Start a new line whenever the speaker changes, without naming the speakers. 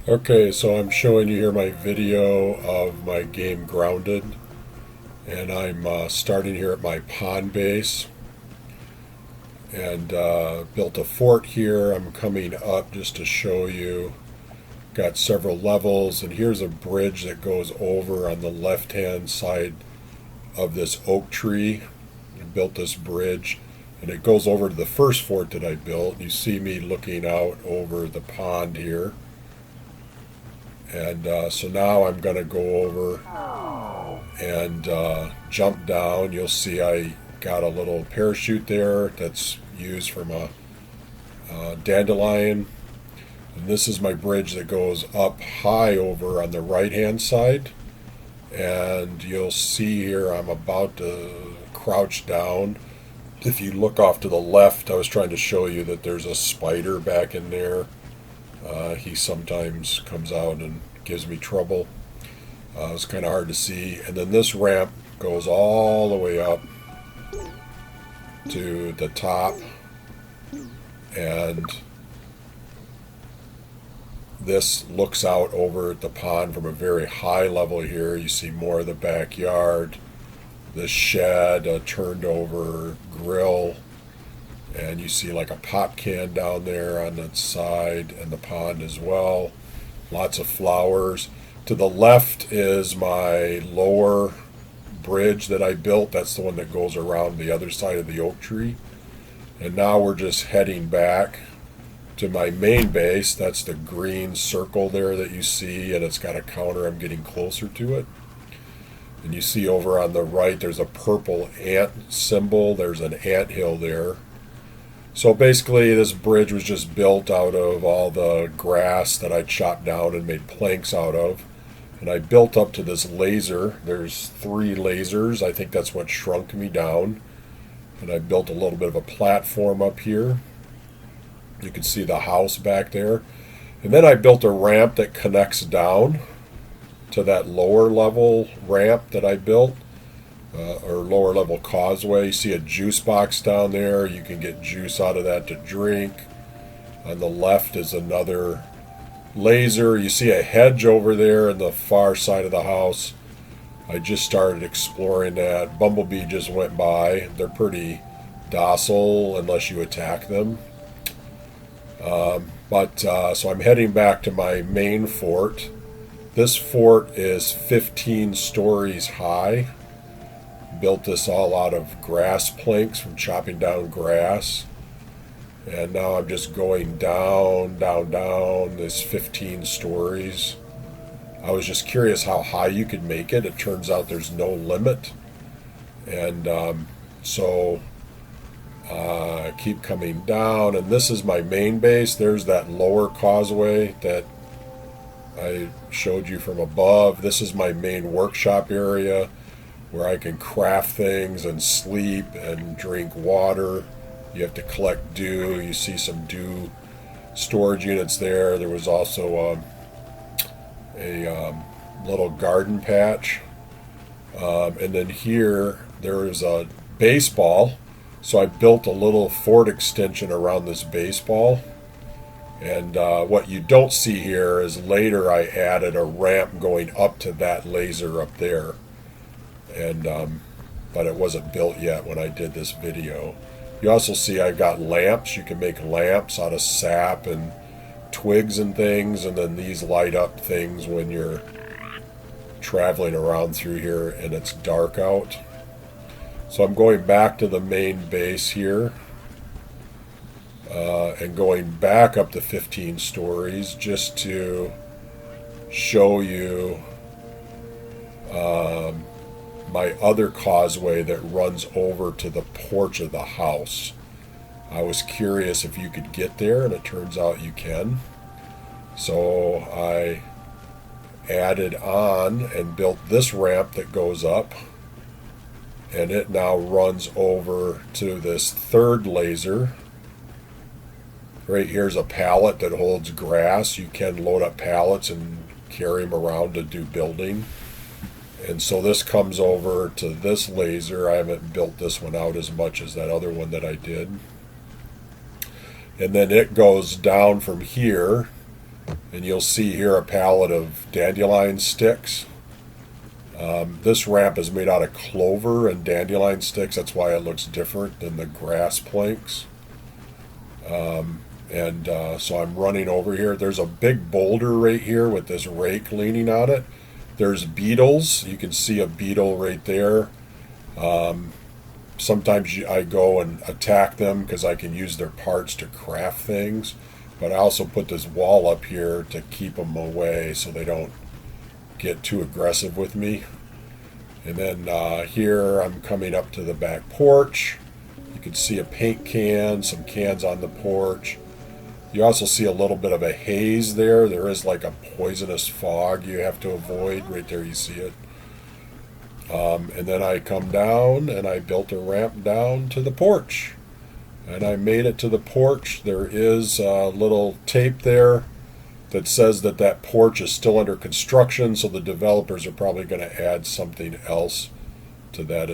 Okay, so I'm showing you here my video of my game Grounded, and I'm starting here at my pond base, and built a fort here. I'm coming up just to show you. Got several levels, and here's a bridge that goes over on the left-hand side of this oak tree. I built this bridge, and it goes over to the first fort that I built. You see me looking out over the pond here. And so now I'm going to go over and jump down. You'll see I got a little parachute there that's used from a dandelion. And this is my bridge that goes up high over on the right hand side. And you'll see here I'm about to crouch down. If you look off to the left, I was trying to show you that there's a spider back in there. He sometimes comes out and gives me trouble. It's kind of hard to see. And then this ramp goes all the way up to the top. And this looks out over at the pond from a very high level here. You see more of the backyard, the shed, a turned over grill, and you see like a pop can down there on the side, and the pond as well. Lots of flowers. To the left is my lower bridge that I built. That's the one that goes around the other side of the oak tree. And now we're just heading back to my main base. That's the green circle there that you see, and it's got a counter. I'm getting closer to it. And you see over on the right there's a purple ant symbol. There's an ant hill there. So basically this bridge was just built out of all the grass that I chopped down and made planks out of. And I built up to this laser. There's 3 lasers. I think that's what shrunk me down. And I built a little bit of a platform up here. You can see the house back there. And then I built a ramp that connects down to that lower level ramp that I built. Or lower level causeway. You see a juice box down there. You can get juice out of that to drink. On the left is another laser. You see a hedge over there in the far side of the house. I just started exploring that. Bumblebee just went by. They're pretty docile unless you attack them. So I'm heading back to my main fort. This fort is 15 stories high. Built this all out of grass planks from chopping down grass. And now I'm just going down, down, down this 15 stories. I was just curious how high you could make it. It turns out there's no limit. And I keep coming down. And this is my main base. There's that lower causeway that I showed you from above. This is my main workshop area, where I can craft things and sleep and drink water. You have to collect dew. You see some dew storage units there. There was also a little garden patch. And then here there is a baseball. So I built a little fort extension around this baseball. And what you don't see here is later I added a ramp going up to that laser up there. But it wasn't built yet when I did this video. You also see I've got lamps. You can make lamps out of sap and twigs and things, and then these light up things when you're traveling around through here and it's dark out. So I'm going back to the main base here, and going back up to 15 stories just to show you my other causeway that runs over to the porch of the house. I was curious if you could get there, and it turns out you can. So I added on and built this ramp that goes up, and it now runs over to this third laser. Right here's a pallet that holds grass. You can load up pallets and carry them around to do building. And so this comes over to this laser. I haven't built this one out as much as that other one that I did. And then it goes down from here And you'll see here a pallet of dandelion sticks. This ramp is made out of clover and dandelion sticks. That's why it looks different than the grass planks. So I'm running over here. There's a big boulder right here with this rake leaning on it. There's beetles. You can see a beetle right there. Sometimes I go and attack them because I can use their parts to craft things. But I also put this wall up here to keep them away so they don't get too aggressive with me. And then here I'm coming up to the back porch. You can see a paint can, some cans on the porch. You also see a little bit of a haze there. There is like a poisonous fog you have to avoid. Right there you see it. And then I come down and I built a ramp down to the porch. And I made it to the porch. There is a little tape there that says that that porch is still under construction, so the developers are probably going to add something else to that as